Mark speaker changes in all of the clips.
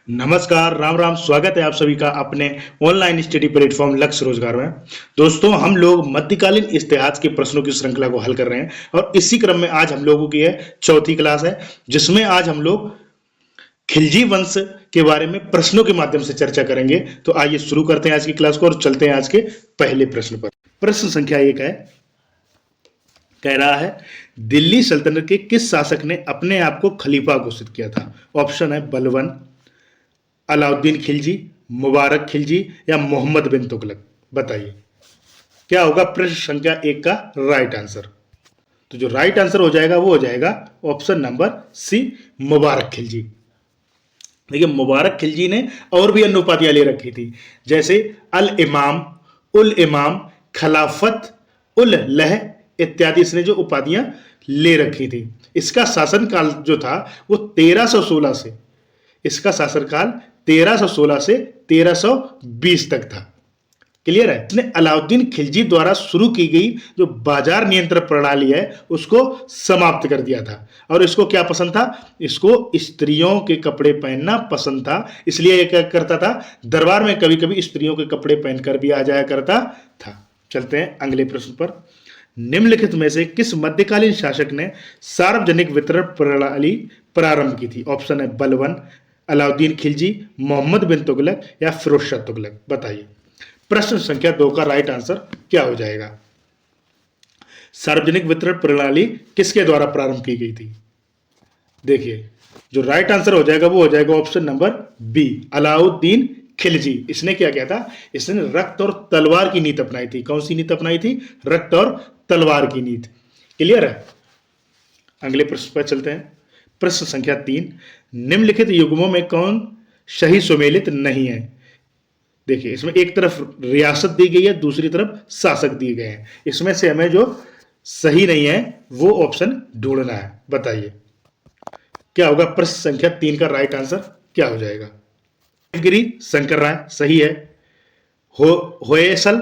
Speaker 1: नमस्कार, राम राम। स्वागत है आप सभी का अपने ऑनलाइन स्टडी प्लेटफॉर्म लक्ष्य रोजगार में। दोस्तों, हम लोग मध्यकालीन इतिहास के प्रश्नों की श्रृंखला को हल कर रहे हैं और इसी क्रम में आज हम लोगों की है चौथी क्लास है, जिसमें आज हम लोग खिलजी वंश के बारे में प्रश्नों के माध्यम से चर्चा करेंगे। तो आइए शुरू करते हैं आज की क्लास को और चलते हैं आज के पहले प्रश्न पर। प्रश्न संख्या 1 है, कह रहा है दिल्ली सल्तनत के किस शासक ने अपने आप को खलीफा घोषित किया था। ऑप्शन है बलबन, अलाउद्दीन खिलजी, मुबारक खिलजी या मोहम्मद बिन तुगलक। बताइए क्या होगा प्रश्न संख्या 1 का राइट आंसर। तो जो राइट आंसर हो जाएगा वो हो जाएगा ऑप्शन नंबर सी, मुबारक खिलजी। देखिए, मुबारक खिलजी ने और भी अन्य उपाधियां ले रखी थी, जैसे अल इमाम, उल इमाम, खिलाफत उल लह इत्यादि इसने जो उपाधियां ले रखी थी। इसका शासनकाल जो था वो 1316 से, इसका शासनकाल 1316 से 1320 तक था। क्लियर है। इसने अलाउद्दीन खिलजी द्वारा शुरू की गई जो बाजार नियंत्रण प्रणाली है उसको समाप्त कर दिया था। और इसको क्या पसंद था? इसको स्त्रियों के कपड़े पहनना पसंद था, इसलिए ये क्या करता था, दरबार में कभी कभी स्त्रियों के कपड़े पहनकर भी आ जाया करता था। चलते हैं अगले प्रश्न पर। निम्नलिखित में से किस मध्यकालीन शासक ने सार्वजनिक वितरण प्रणाली प्रारंभ की थी। ऑप्शन है बलबन, अलाउद्दीन खिलजी, मोहम्मद बिन तुगलक या फिरोज शाह तुगलक। बताइए प्रश्न संख्या 2 का राइट आंसर क्या हो जाएगा। सार्वजनिक वितरण प्रणाली किसके द्वारा प्रारंभ की गई थी? देखिए, जो राइट आंसर हो जाएगा वो हो जाएगा option number B, Alauddin Khilji. इसने क्या किया था? इसने रक्त और तलवार की नीति अपनाई थी। कौन सी नीति अपनाई थी? रक्त और तलवार की नीति। क्लियर है। अगले प्रश्न पर चलते हैं। प्रश्न संख्या 3, निम्नलिखित युग्मों में कौन सही सुमेलित नहीं है? देखिए, इसमें एक तरफ रियासत दी गई है, दूसरी तरफ शासक दिए गए हैं। इसमें से हमें जो सही नहीं है वो ऑप्शन ढूंढना है। बताइए क्या होगा प्रश्न संख्या 3 का राइट आंसर क्या हो जाएगा। गिरी शंकर राय सही है। होयसल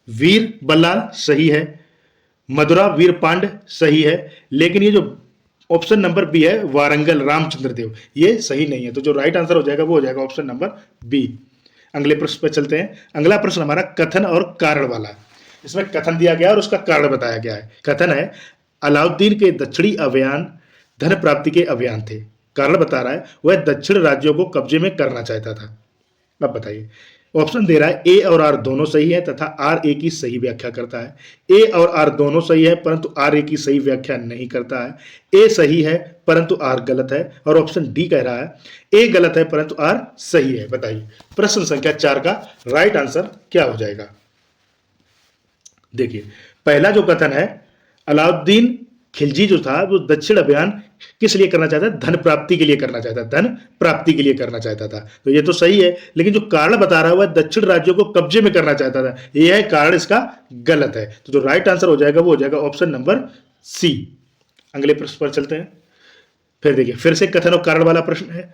Speaker 1: वीर बल्लाल सही है। मदुरा वीर पांड सही है। लेकिन ये जो ऑप्शन नंबर बी है, वारंगल रामचंद्र देव, ये सही नहीं है। तो जो राइट आंसर हो जाएगा वो हो जाएगा ऑप्शन नंबर बी। अगले प्रश्न पर चलते हैं। अगला प्रश्न हमारा कथन और कारण वाला है। इसमें कथन दिया गया और उसका कारण बताया गया है। कथन है अलाउद्दीन के दक्षिणी अभियान धन प्राप्ति के अभियान थे। कारण बता रहा है वह दक्षिण राज्यों को कब्जे में करना चाहता था। अब बताइए, ऑप्शन दे रहा है ए और आर दोनों सही है तथा आर ए की सही व्याख्या करता है। ए और आर दोनों सही है परंतु आर ए की सही व्याख्या नहीं करता है। ए सही है परंतु आर गलत है। और ऑप्शन डी कह रहा है ए गलत है परंतु आर सही है। बताइए प्रश्न संख्या 4 का राइट आंसर क्या हो जाएगा। देखिए, पहला जो कथन है, अलाउद्दीन खिलजी जो था वो दक्षिण अभियान किस लिए करना चाहता है? धन प्राप्ति के लिए करना चाहता था। धन प्राप्ति के लिए करना चाहता था, तो ये तो सही है। लेकिन जो कारण बता रहा है वह दक्षिण राज्यों को कब्जे में करना चाहता था, यह है कारण, इसका गलत है। तो जो राइट आंसर हो जाएगा वो हो जाएगा ऑप्शन नंबर सी। अगले प्रश्न पर चलते हैं। फिर देखिए, फिर से कथन और कारण वाला प्रश्न है।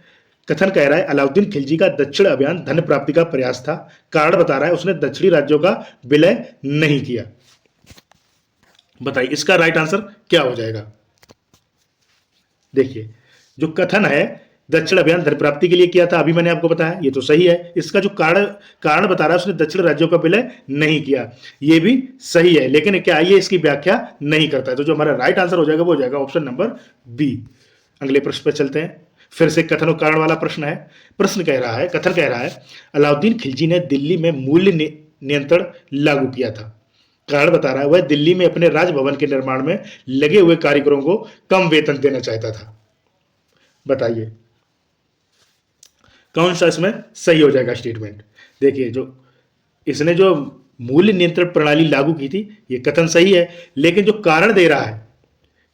Speaker 1: कथन कह रहा है अलाउद्दीन खिलजी का दक्षिण अभियान धन प्राप्ति का प्रयास था। कारण बता रहा है उसने दक्षिणी राज्यों का विलय नहीं किया। बताइए इसका राइट आंसर क्या हो जाएगा। देखिए, जो कथन है दक्षिण अभियान धन प्राप्ति के लिए किया था, अभी मैंने आपको बताया, ये तो सही है। इसका जो कारण बता रहा है उसने दक्षिण राज्यों का विलय नहीं किया, ये भी सही है। लेकिन क्या ये इसकी व्याख्या नहीं करता है। तो जो हमारा राइट आंसर हो जाएगा वो हो जाएगा ऑप्शन नंबर बी। अगले प्रश्न पर चलते हैं। फिर से कथन और कारण वाला प्रश्न है। प्रश्न कह रहा है, कथन कह रहा है अलाउद्दीन खिलजी ने दिल्ली में मूल्य नियंत्रण लागू किया था। कारण बता रहा है वह दिल्ली में अपने राजभवन के निर्माण में लगे हुए कारीगरों को कम वेतन देना चाहता था। बताइए कौन सा इसमें सही हो जाएगा स्टेटमेंट। देखिए, जो इसने जो मूल्य नियंत्रण प्रणाली लागू की थी ये कथन सही है, लेकिन जो कारण दे रहा है,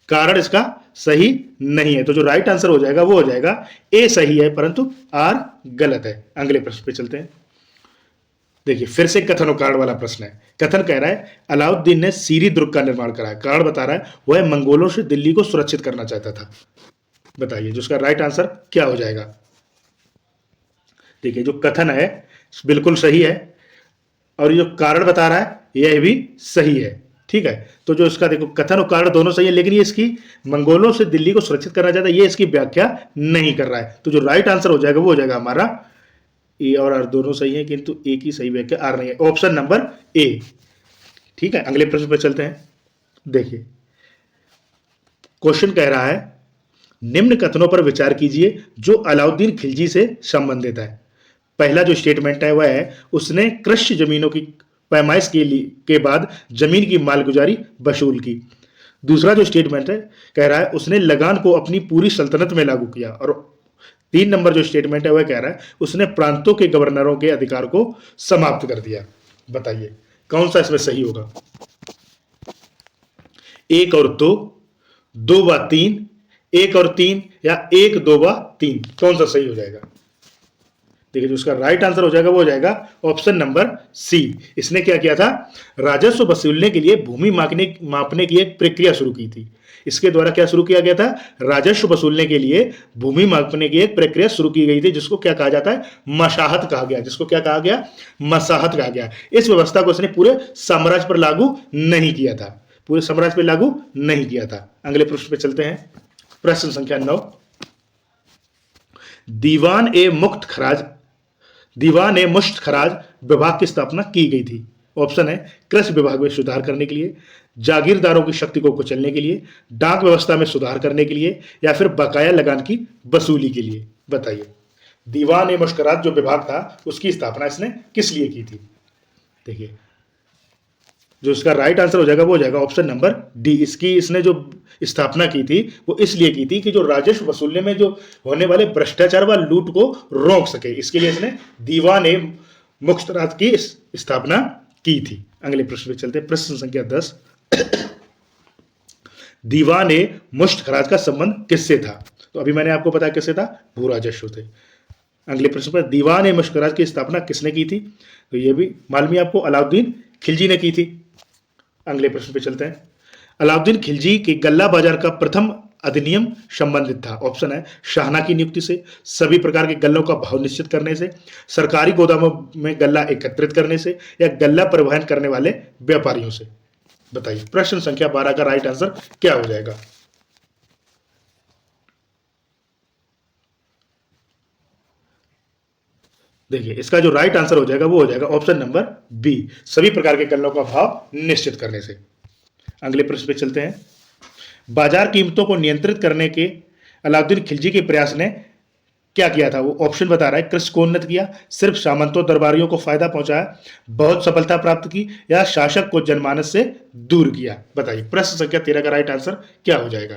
Speaker 1: कारण इसका सही नहीं है। तो जो राइट आंसर हो जाएगा वो हो जाएगा ए सही है परंतु आर गलत है। अगले प्रश्न पे चलते हैं। देखिए, फिर से कथन और कारण वाला प्रश्न है। कथन कह रहा है अलाउद्दीन ने सीरी दुर्ग का निर्माण करा है। कारण बता रहा है वह मंगोलों से दिल्ली को सुरक्षित करना चाहता था। बताइए जो उसका राइट आंसर क्या हो जाएगा। देखिए, जो कथन है बिल्कुल सही है और जो कारण बता रहा है यह भी सही है। ठीक है, तो जो इसका देखो कथन और कारण दोनों सही है, लेकिन ये इसकी मंगोलों से दिल्ली को सुरक्षित करना चाहता है, ये इसकी व्याख्या नहीं कर रहा है। तो जो राइट आंसर हो जाएगा वो हो जाएगा हमारा ए और आर दोनों सही है, किंतु ए की सही व्याख्या आर नहीं है, ऑप्शन नंबर ए। ठीक है, अगले प्रश्न पर चलते हैं। देखिए क्वेश्चन कह रहा है निम्न कथनों पर विचार कीजिए जो अलाउद्दीन खिलजी से संबंधित है। पहला जो स्टेटमेंट है वह है उसने कृषि जमीनों की पैमाइश के बाद जमीन की मालगुजारी वसूल की। दूसरा जो स्टेटमेंट है कह रहा है उसने लगान को अपनी पूरी सल्तनत में लागू किया। और 3 नंबर जो स्टेटमेंट है वह कह रहा है उसने प्रांतों के गवर्नरों के अधिकार को समाप्त कर दिया। बताइए कौन सा इसमें सही होगा? 1 और 2, 2 व 3, 1 और 3 या 1, 2 व 3, कौन सा सही हो जाएगा? देखिए जो उसका राइट आंसर हो जाएगा वो हो जाएगा ऑप्शन नंबर सी। इसने क्या किया था? राजस्व वसूलने के लिए भूमि मापने की एक प्रक्रिया शुरू की थी। इसके द्वारा क्या शुरू किया गया था? राजस्व वसूलने के लिए भूमि मापने की एक प्रक्रिया शुरू की गई थी, जिसको क्या कहा जाता है? मशाहत कहा गया। जिसको क्या कहा गया? मशाहत कहा गया। इस व्यवस्था को इसने पूरे साम्राज्य पर लागू नहीं किया था, पूरे साम्राज्य पर लागू नहीं किया था। अगले प्रश्न पे चलते हैं। प्रश्न संख्या 9, दीवान ए मुश्त खराज विभाग की स्थापना की गई थी। ऑप्शन है कृषि विभाग में सुधार करने के लिए, जागीरदारों की शक्ति को कुचलने के लिए, डाक व्यवस्था में सुधार करने के लिए, या फिर बकाया लगान की वसूली के लिए। बताइए दीवान ए मुश्त खराज जो विभाग था उसकी स्थापना इसने किस लिए की थी? देखिए जो इसका राइट आंसर हो जाएगा वो हो जाएगा ऑप्शन नंबर डी। इसकी इसने जो स्थापना की थी वो इसलिए की थी कि जो राजस्व वसूलने में जो होने वाले भ्रष्टाचार व लूट को रोक सके, इसके लिए इसने दीवान ए मुश्तरात की स्थापना की थी। अगले प्रश्न पे चलते हैं। प्रश्न संख्या 10, दीवान ए मुश्त खराज का संबंध किससे था? तो अभी मैंने आपको बताया किससे था? भू राजस्व थे। अगले प्रश्न पर दीवान ए मुश्त खराज की स्थापना किसने की थी? तो ये भी मालूम है आपको, अलाउद्दीन खिलजी ने की थी। अगले प्रश्न पे चलते हैं। अलाउद्दीन खिलजी के गल्ला बाजार का प्रथम अधिनियम संबंधित था। ऑप्शन है शाहना की नियुक्ति से, सभी प्रकार के गल्लों का भाव निश्चित करने से, सरकारी गोदामों में गल्ला एकत्रित करने से, या गल्ला परिवहन करने वाले व्यापारियों से। बताइए प्रश्न संख्या 12 का राइट आंसर क्या हो जाएगा? देखिए इसका जो राइट आंसर हो जाएगा वो हो जाएगा ऑप्शन नंबर बी, सभी प्रकार के गल्लों का भाव निश्चित करने से। अगले प्रश्न पे चलते हैं। बाजार कीमतों को नियंत्रित करने के अलाउद्दीन खिलजी के प्रयास ने क्या किया था? वो ऑप्शन बता रहा है कृषि को उन्नत किया, सिर्फ सामंतों दरबारियों को फायदा पहुंचाया, बहुत सफलता प्राप्त की, या शासक को जनमानस से दूर किया। बताइए प्रश्न संख्या 13 का राइट आंसर क्या हो जाएगा?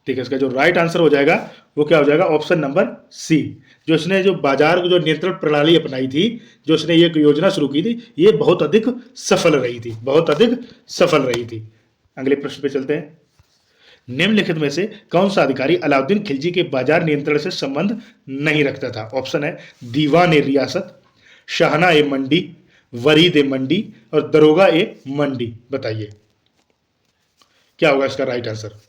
Speaker 1: ठीक है, इसका जो राइट आंसर हो जाएगा वो क्या हो जाएगा? Option number C. जो इसने जो बाजार जो नियंत्रण प्रणाली अपनाई थी, जो इसने ये योजना शुरू की थी, ये बहुत अधिक सफल रही थी, बहुत अधिक सफल रही थी। अगले प्रश्न पे चलते हैं। निम्नलिखित में से कौन सा अधिकारी अलाउद्दीन खिलजी के बाजार नियंत्रण से संबंध नहीं रखता था? ऑप्शन है दीवान ए रियासत, शाहना ए मंडी, वरीद ए मंडी, और दरोगा ए मंडी। बताइए क्या होगा इसका राइट आंसर?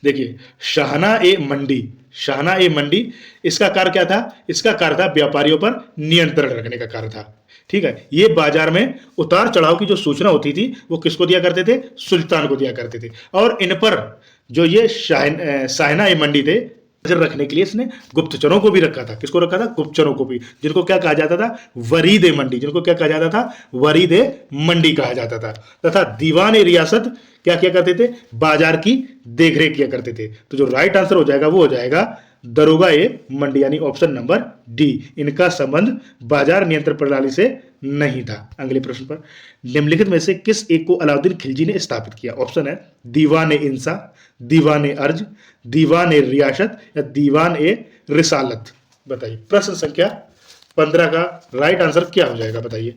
Speaker 1: देखिए शाहना ए मंडी, शाहना ए मंडी, इसका कार्य क्या था? इसका कार्य था व्यापारियों पर नियंत्रण रखने का कार्य था। ठीक है, ये बाजार में उतार चढ़ाव की जो सूचना होती थी वो किसको दिया करते थे? सुल्तान को दिया करते थे। और इन पर जो ये शाहना ए मंडी थे, नजर रखने के लिए इसने गुप्तचरों को भी रखा था। किसको रखा था? गुप्तचरों को भी, जिनको क्या कहा जाता था? वरीद ए मंडी, जिनको क्या कहा जाता था? वरीद ए मंडी कहा जाता था। तथा दीवान ए रियासत क्या किया करते थे? बाजार की देखरेख किया करते थे। तो जो राइट आंसर हो जाएगा वो हो जाएगा दरोगा ए मंडी, यानी ऑप्शन नंबर डी। इनका संबंध बाजार नियंत्रण प्रणाली से नहीं था। अगले प्रश्न पर, निम्नलिखित में से किस एक को अलाउद्दीन खिलजी ने स्थापित किया? ऑप्शन है दीवान ए इंसा, दीवान ए अर्ज, दीवान ए रियासत, या दीवान ए रिसालत। बताइए प्रश्न संख्या 15 का राइट आंसर क्या हो जाएगा? बताइए।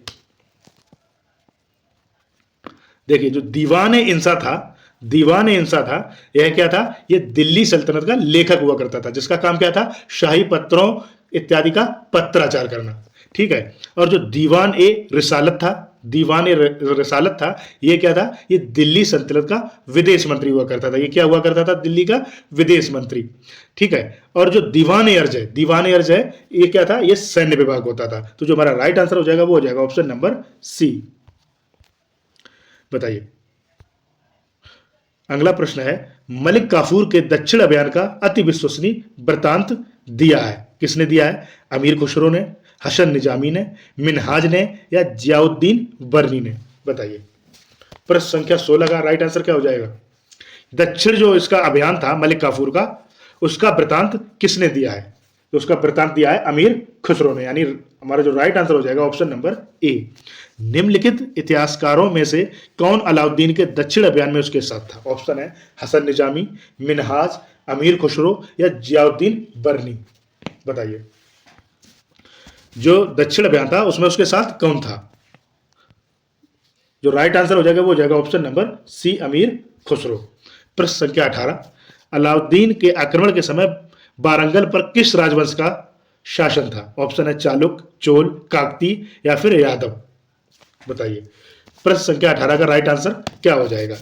Speaker 1: देखिए जो दीवान ए इंसा था, दीवान ए इंसा था, यह क्या था? यह दिल्ली सल्तनत का लेखक हुआ करता था, जिसका काम क्या था? शाही पत्रों इत्यादि का पत्राचार करना। ठीक है, और जो दीवान ए रिसालत था, दीवान रसालत था, ये क्या था, ये दिल्ली सल्तनत का विदेश मंत्री हुआ करता था। ये क्या हुआ करता था, दिल्ली का विदेश मंत्री, ठीक है। और जो दीवान अर्ज है, दीवान अर्ज है, ये क्या था, ये सैन्य विभाग होता था। तो जो हमारा राइट आंसर हो जाएगा वो हो जाएगा ऑप्शन नंबर सी। बताइए अगला प्रश्न है, मलिक काफूर के दक्षिण अभियान का अति विश्वसनीय वृतांत दिया है, किसने दिया है, अमीर खुसरो ने, हसन निजामी ने, मिनहाज ने, या जियाउद्दीन बर्नी ने। बताइए प्रश्न संख्या 16 का राइट आंसर क्या हो जाएगा। दक्षिण जो इसका अभियान था मलिक काफूर का, उसका वृतांत किसने दिया है, तो उसका वृतांत दिया है अमीर खुसरो ने, यानी हमारा जो राइट आंसर हो जाएगा ऑप्शन नंबर ए। निम्नलिखित इतिहासकारों में से कौन अलाउद्दीन के दक्षिण अभियान में उसके साथ था। ऑप्शन है हसन निजामी, मिनहाज, अमीर खुसरो, या जियाउद्दीन बर्नी। बताइए जो दक्षिण अभियान था उसमें उसके साथ कौन था। जो राइट आंसर हो जाएगा वो हो जाएगा ऑप्शन नंबर सी, अमीर खुसरो। प्रश्न संख्या 18, अलाउद्दीन के आक्रमण के समय वारंगल पर किस राजवंश का शासन था। ऑप्शन है चालुक्य, चोल, काकती, या फिर यादव। बताइए प्रश्न संख्या 18 का राइट आंसर क्या हो जाएगा।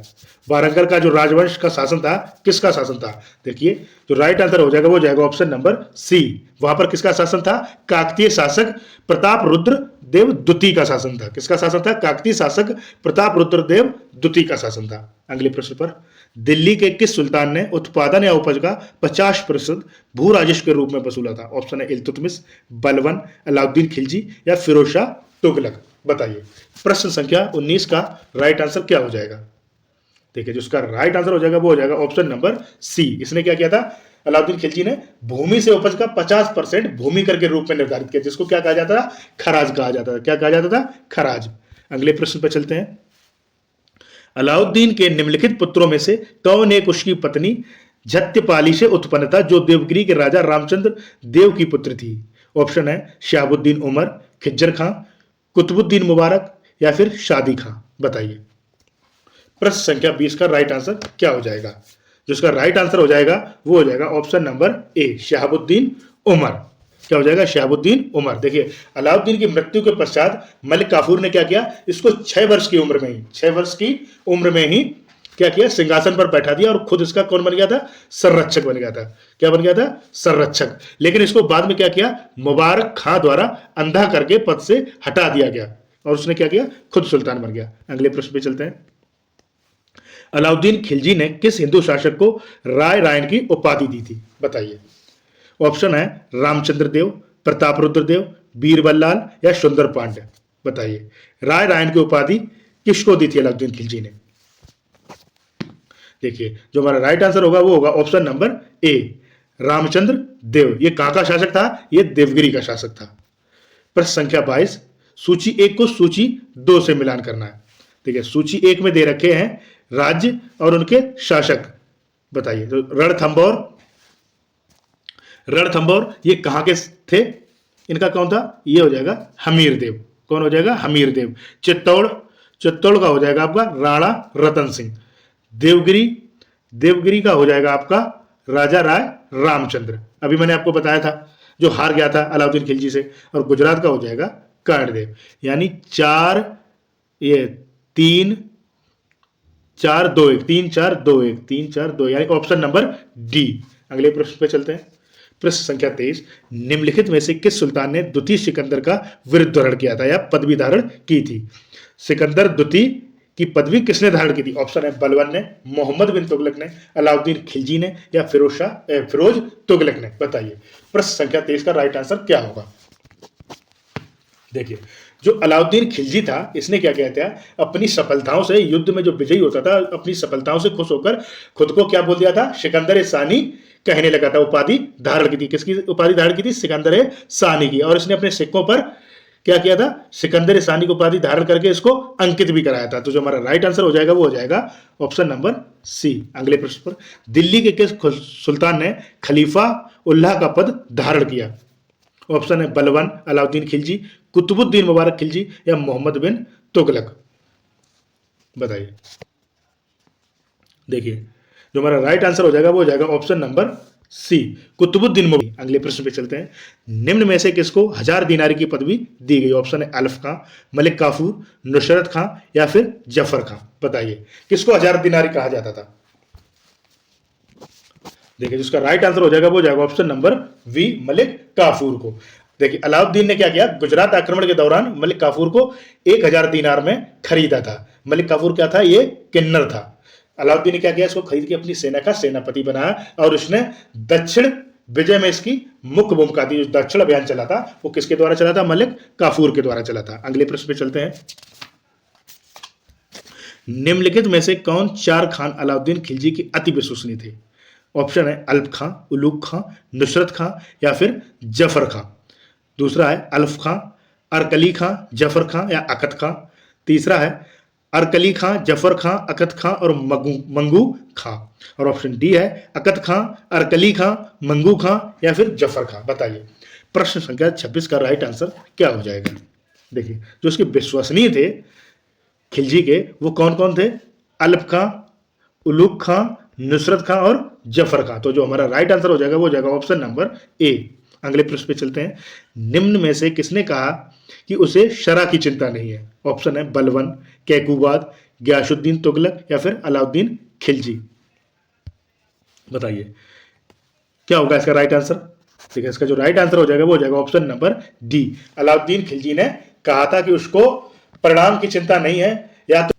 Speaker 1: वारंगल का जो राजवंश का शासन था, किसका शासन था। देखिए जो राइट आंसर हो जाएगा वो हो जाएगा ऑप्शन नंबर सी। वहां पर किसका शासन था, काकतीय शासक प्रताप रुद्र देव द्वितीय का शासन था। किसका शासन था, काकतीय शासक प्रताप रुद्र देव द्वितीय का शासन था। अगले प्रश्न पर, दिल्ली के किस सुल्तान ने उत्पादन या उपज का 50% भू राजस्व के रूप में वसूला था। ऑप्शन है इल्तुतमिश, बलबन, अलाउद्दीन खिलजी, या फिरोज शाह तुगलक। बताइए प्रश्न संख्या 19 का राइट आंसर क्या हो जाएगा। देखिए जो उसका राइट आंसर हो जाएगा वो हो जाएगा ऑप्शन नंबर सी। इसने क्या किया था, अलाउद्दीन खिलजी ने भूमि से उपज का 50% भूमि कर के रूप में निर्धारित किया, जिसको क्या कहा जाता था, खराज कहा जाता था। क्या कहा जाता था, खराज। अगले प्रश्न पर चलते हैं, अलाउद्दीन के निम्नलिखित पुत्रों में से कौन एक उसकी पत्नी झत्यपाली से उत्पन्न था, जो देवगिरी के राजा रामचंद्र देव की पुत्र थी। ऑप्शन है शहाबुद्दीन उमर, खिज्जर खां, कुतुबुद्दीन मुबारक, या फिर शादी खां। बताइए प्रश्न संख्या 20 का राइट आंसर क्या हो जाएगा। जो इसका राइट आंसर हो जाएगा वो हो जाएगा option number A, Shahabuddin Umar. क्या हो जाएगा, शहाबुद्दीन उमर। देखिए अलाउद्दीन की मृत्यु के पश्चात मलिक काफूर ने क्या किया, इसको 6 वर्ष की उम्र में ही, 6 वर्ष की उम्र में ही क्या किया, सिंहासन पर बैठा दिया, और खुद इसका कौन बन गया था, संरक्षक बन गया था। क्या बन गया था, संरक्षक। लेकिन इसको बाद में क्या किया, मुबारक खां द्वारा अंधा करके पद से हटा दिया गया, और उसने क्या किया, खुद सुल्तान बन गया। अगले प्रश्न पे चलते हैं, अलाउद्दीन खिलजी ने किस हिंदू शासक को राय रायन की उपाधि दी थी। बताइए ऑप्शन है रामचंद्र देव, प्रताप रुद्र देव, बीरबल, या सुंदर पांड्य। बताइए राय रायन की उपाधि किसको दी थी अलाउद्दीन खिलजी ने। देखिए जो हमारा राइट आंसर होगा वो होगा ऑप्शन नंबर ए, रामचंद्र देव। ये कहां का शासक था, ये देवगिरी का शासक था। प्रश्न संख्या 22, सूची 1 को सूची 2 से मिलान करना है। ठीक है, सूची 1 में दे रखे हैं राज्य और उनके शासक। बताइए तो रणथंभौर ये कहां के थे, इनका कौन था, ये हो जाएगा हमीर देव। कौन हो जाएगा, हमीर देव। चित्तौड़ का हो जाएगा आपका राणा रतन सिंह। देवगिरी का हो जाएगा आपका राजा राय रामचंद्र, अभी मैंने आपको बताया था, जो हार गया था अलाउद्दीन खिलजी से। और गुजरात का हो जाएगा कर्णदेव। यानी 3-4-2-1 यानी ऑप्शन नंबर डी। अगले प्रश्न पे चलते हैं, प्रश्न संख्या 23, निम्नलिखित में से किस सुल्तान ने द्वितीय सिकंदर का विरुद्ध धारण किया था या पदवी धारण की थी। सिकंदर द्वितीय की पदवी किसने धारण की थी। ऑप्शन है बलबन ने, मोहम्मद बिन तुगलक ने, अलाउद्दीन खिलजी ने, या फिरोज तुगलक ने। बताइए प्रश्न संख्या 23 का राइट आंसर क्या होगा। देखिए जो अलाउद्दीन खिलजी था, इसने क्या किया था, अपनी सफलताओं से, युद्ध में जो विजयी होता था, अपनी सफलताओं से खुश होकर खुद को क्या बोल दिया था, सिकंदर सानी कहने लगा था। उपाधि धारण की थी, किसकी उपाधि धारण की थी, सिकंदर सानी की। और इसने अपने सिक्कों पर क्या किया था, सिकंदर सानी की उपाधि धारण करके इसको अंकित भी कराया था। तो जो हमारा राइट आंसर हो जाएगा वो हो जाएगा ऑप्शन नंबर सी। अगले प्रश्न पर, दिल्ली के किस सुल्तान ने खलीफा उल्लाह का पद धारण किया। ऑप्शन है बलबन, अलाउद्दीन खिलजी, कुतुबुद्दीन मुबारक खिलजी, या मोहम्मद बिन तुगलक। बताइए देखिए जो हमारा राइट आंसर हो जाएगा वो हो जाएगा option number C Qutubuddin Mughal. अगले प्रश्न पे चलते हैं। निम्न में से किसको 1000 दिनारी की पदवी दी गई? ऑप्शन है अल्फ खां, मलिक काफूर, नुसरत खां या फिर जफर खां। बताइए किसको 1000 दिनारी कहा जाता था? देखिए जिसका राइट आंसर हो जाएगा वो जाएगा option number B, Malik Kafur को। देखिए अलाउद्दीन ने क्या किया, गुजरात आक्रमण के दौरान मलिक काफूर को 1000 दीनार में खरीदा था। मलिक काफूर क्या था? ये किन्नर था। अलाउद्दीन ने क्या किया, इसको खरीद के अपनी सेना का सेनापति बनाया और उसने दक्षिण विजय में इसकी मुख्य भूमिका थी। जो दक्षिण अभियान चला था वो किसके द्वारा चला था? मलिक काफूर के द्वारा चला था। अगले प्रश्न पे चलते हैं। निम्नलिखित में से कौन 4 खान अलाउद्दीन खिलजी की अति विश्वसनीय थे? ऑप्शन है अल्फ खां, उलूग खां, नुसरत खां या फिर जफर खां। दूसरा है अल्फ खां, अरकली खां, जफर खां या अकत खां। तीसरा है अरकली खां, जफर खां, अकत खां और मंगू खां। और ऑप्शन डी है अकत खां, अरकली खां, मंगू खां या फिर जफर खां। बताइए प्रश्न संख्या 26 का राइट आंसर क्या हो जाएगा? देखिए जो उसके विश्वसनीय थे खिलजी के वो कौन कौन थे? अल्फ खां, उलूग खां, नुसरत खां और जफर खां। तो जो हमारा राइट आंसर हो जाएगा वो जाएगा ऑप्शन नंबर ए। अगले प्रश्न पे चलते हैं। निम्न में से किसने कहा कि उसे शरा की चिंता नहीं है? ऑप्शन है बलवन, कैकूबाद, गयासुद्दीन तुगलक या फिर अलाउद्दीन खिलजी। बताइए क्या होगा इसका राइट आंसर? ठीक है, इसका जो राइट आंसर हो जाएगा वो हो जाएगा option number D. Alauddin Khilji ने कहा था कि उसको परिणाम की चिंता नहीं है। या तो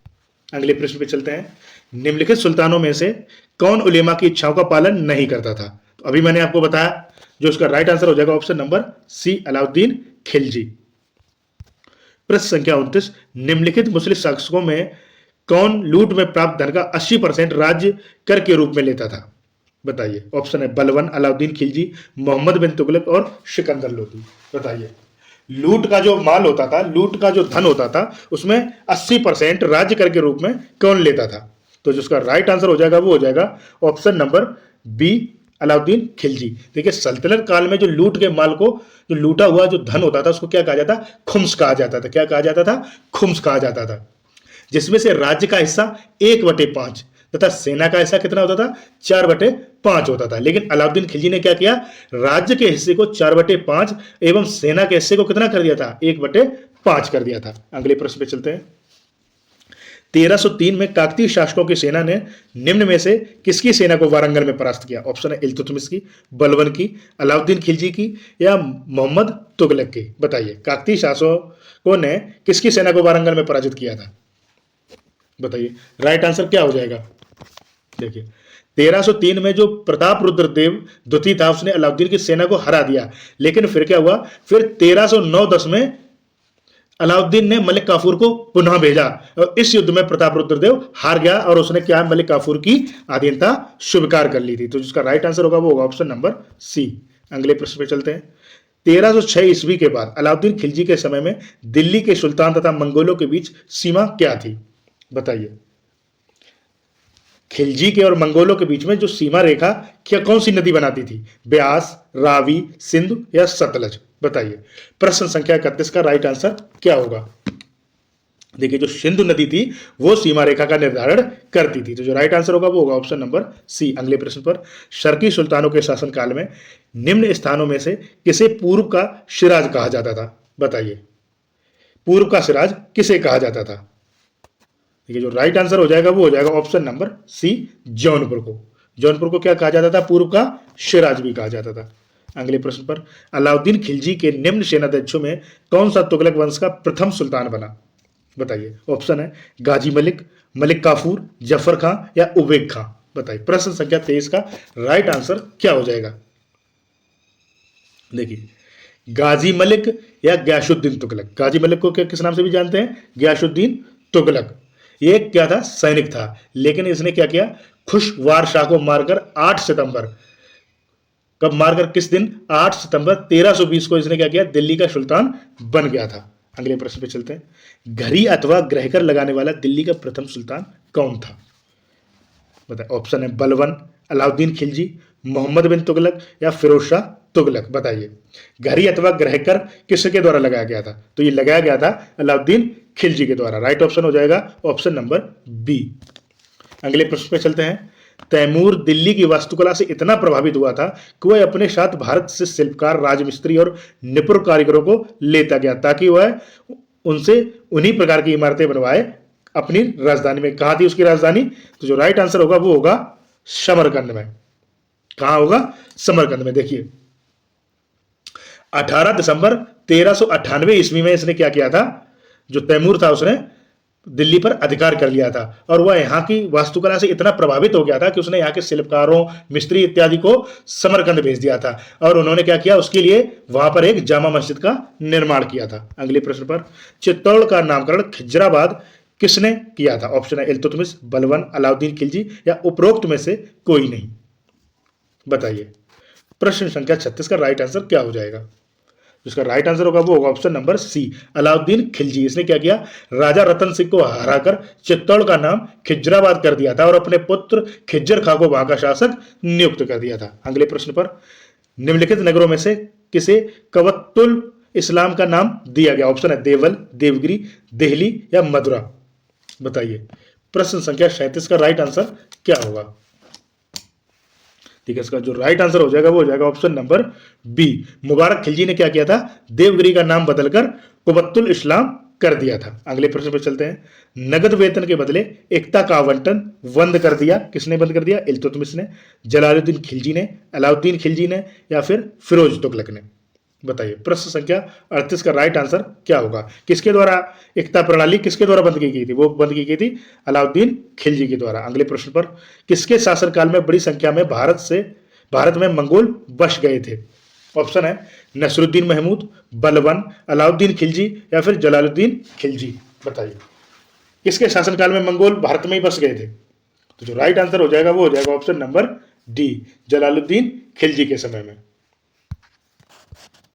Speaker 1: अगले प्रश्न पे चलते हैं। निम्नलिखित सुल्तानों में से कौन उलेमा की इच्छाओं का पालन नहीं करता था? तो अभी मैंने आपको बताया जो उसका राइट आंसर हो जाएगा option number C, Alauddin Khilji. प्रश्न संख्या 29। निम्नलिखित मुस्लिम शासकों में कौन लूट में प्राप्त धन का 80% राज्य कर के रूप में लेता था? बताइए ऑप्शन है बलवन, अलाउद्दीन खिलजी, मोहम्मद बिन तुगलक और सिकंदर लोदी। बताइए लूट का जो माल होता था, लूट का जो धन होता था उसमें 80% राज्य कर के रूप में कौन लेता था? तो जिसका राइट आंसर हो जाएगा वो हो जाएगा option number B, Alauddin Khilji. देखिए सल्तनत काल में जो लूट के माल को, जो लूटा हुआ जो धन होता था उसको क्या कहा जाता? खुम्स कहा जाता था। क्या कहा जाता था? खुम्स कहा जाता था। जिसमें से राज्य का हिस्सा 1/5 तथा सेना का हिस्सा कितना होता था? 4/5 होता था। लेकिन अलाउद्दीन खिलजी ने क्या किया? राज्य के हिस्से को 4/5 एवं सेना के हिस्से को कितना कर दिया था? 1/5 कर दिया था। अगले प्रश्न पे चलते हैं। 1303 में काकतीय शासकों की सेना ने निम्न में से किसकी सेना को वारंगल में परास्त किया? ऑप्शन है इल्तुतमिश की, बलवन की, अलाउद्दीन खिलजी की या मोहम्मद तुगलक की। बताइए काकतीय शासकों ने किसकी सेना को वारंगल में पराजित किया था? बताइए राइट आंसर क्या हो जाएगा? देखिए 1303 में जो प्रताप रुद्र देव द्वितीय था उसने अलाउद्दीन की सेना को हरा दिया। लेकिन फिर क्या हुआ? फिर 1309-10 में अलाउद्दीन ने मलिक काफूर को पुनः भेजा और इस युद्ध में प्रताप रुद्रदेव हार गया और उसने क्या मलिक काफूर की अधीनता स्वीकार कर ली थी। तो जिसका राइट आंसर होगा वो होगा ऑप्शन नंबर सी। अगले प्रश्न पे चलते हैं। 1306 ईस्वी के बाद अलाउद्दीन खिलजी के समय में दिल्ली के सुल्तान तथा मंगोलों के बीच सीमा क्या थी? बताइए खिलजी के और मंगोलों के बीच में जो सीमा रेखा क्या कौन सी नदी बनाती थी? ब्यास, रावी, सिंधु या सतलज। बताइए प्रश्न संख्या 31 का राइट आंसर क्या होगा? देखिए जो सिंधु नदी थी वो सीमा रेखा का निर्धारण करती थी। तो जो राइट आंसर होगा वो होगा ऑप्शन नंबर सी। अगले प्रश्न पर। शर्की सुल्तानों के शासनकाल में निम्न स्थानों में से किसे पूर्व का सिराज कहा जाता था? बताइए पूर्व का सिराज किसे कहा जाता था? देखिए जो राइट आंसर हो जाएगा वो हो जाएगा ऑप्शन नंबर सी, जौनपुर को। जौनपुर को क्या कहा जाता था? पूर्व का सिराज भी कहा जाता था। अगले प्रश्न पर। अलाउद्दीन खिलजी के निम्न सेनाध्यक्षों में कौन सा तुगलक वंश का प्रथम सुल्तान बना? बताइए ऑप्शन है गाजी मलिक, मलिक काफूर, जफर खां या उबेग खां। बताइए प्रश्न संख्या 23 का राइट आंसर क्या हो जाएगा? देखिए गाजी मलिक या गयासुद्दीन तुगलक। गाजी मलिक को किस नाम से भी जानते हैं? गयासुद्दीन तुगलक। ये क्या था? सैनिक था। लेकिन इसने क्या किया? खुशवार शाह को मारकर 8 सितंबर, कब मारकर किस दिन? 8 सितंबर 1320 को इसने क्या किया? दिल्ली का सुल्तान बन गया था। अगले प्रश्न पे चलते हैं। घड़ी अथवा ग्रहकर लगाने वाला दिल्ली का प्रथम सुल्तान कौन था? बताए ऑप्शन है बलवन, अलाउद्दीन खिलजी, मोहम्मद बिन तुगलक या फिरोज शाह तुगलक। बताइए घड़ी अथवा ग्रहकर किसके द्वारा लगाया गया था? तो ये लगाया गया था अलाउद्दीन खिलजी के द्वारा। राइट ऑप्शन हो जाएगा ऑप्शन नंबर बी। अगले प्रश्न पे चलते हैं। तैमूर दिल्ली की वास्तुकला से इतना प्रभावित हुआ था कि वह अपने साथ भारत से शिल्पकार, राजमिस्त्री और निपुण कारीगरों को लेता गया ताकि वह उनसे उन्हीं प्रकार की इमारतें बनवाए अपनी राजधानी में। कहाँ थी उसकी राजधानी? तो जो राइट आंसर होगा वो होगा समरकंद में। कहाँ होगा? समरकंद में। देखिए 18 दिसंबर 1398 ईस्वी में इसने क्या किया था? जो तैमूर था उसने दिल्ली पर अधिकार कर लिया था और वह यहाँ की वास्तुकला से इतना प्रभावित हो गया था कि उसने यहाँ के शिल्पकारों, मिस्त्री इत्यादि को समरकंद भेज दिया था और उन्होंने क्या किया? उसके लिए वहां पर एक जामा मस्जिद का निर्माण किया था। अगले प्रश्न पर, चित्तौड़ का नामकरण खिजराबाद किसने किया था? ऑप्शन है इल्तुतमिश, बलबन, अलाउद्दीन खिलजी या उपरोक्त में से कोई नहीं। बताइए प्रश्न संख्या 36 का राइट आंसर क्या हो जाएगा? जिसका राइट आंसर होगा वो होगा option number C, Alauddin Khilji. इसने क्या किया? राजा रतन सिंह को हराकर चित्तौड़ का नाम खिजराबाद कर दिया था और अपने पुत्र खिज्जर खां को वहां का शासक नियुक्त कर दिया था। अगले प्रश्न पर, निम्नलिखित नगरों में से किसे कवत्तुल इस्लाम का नाम दिया गया? ऑप्शन है देवल, देवगिरी, देहली या मदुरा। बताइए प्रश्न संख्या 37 का राइट आंसर क्या होगा? ठीक है, इसका जो राइट आंसर हो जाएगा वो हो जाएगा ऑप्शन नंबर बी, मुबारक खिलजी ने क्या किया था? देवगिरी का नाम बदलकर कुबत्तुल इस्लाम कर दिया था। अगले प्रश्न पर चलते हैं, नगद वेतन के बदले एकता का आवंटन बंद कर दिया किसने? बंद कर दिया इल्तुतमिश ने, जलालुद्दीन खिलजी ने, अलाउद्दीन खिलजी ने या फिर फिरोज तुगलक ने। बताइए प्रश्न संख्या 38 का राइट आंसर क्या होगा? किसके द्वारा एकता प्रणाली किसके द्वारा बंद की गई थी? वो बंद की गई थी अलाउद्दीन खिलजी के द्वारा। अगले प्रश्न पर, किसके शासनकाल में बड़ी संख्या में भारत में मंगोल बस गए थे? ऑप्शन है नसरुद्दीन महमूद, बलबन, अलाउद्दीन खिलजी या फिर जलालुद्दीन खिलजी। बताइए किसके शासनकाल में मंगोल भारत में ही बस गए थे? तो जो राइट आंसर हो जाएगा वो हो जाएगा option number D, Jalaluddin Khilji के समय में।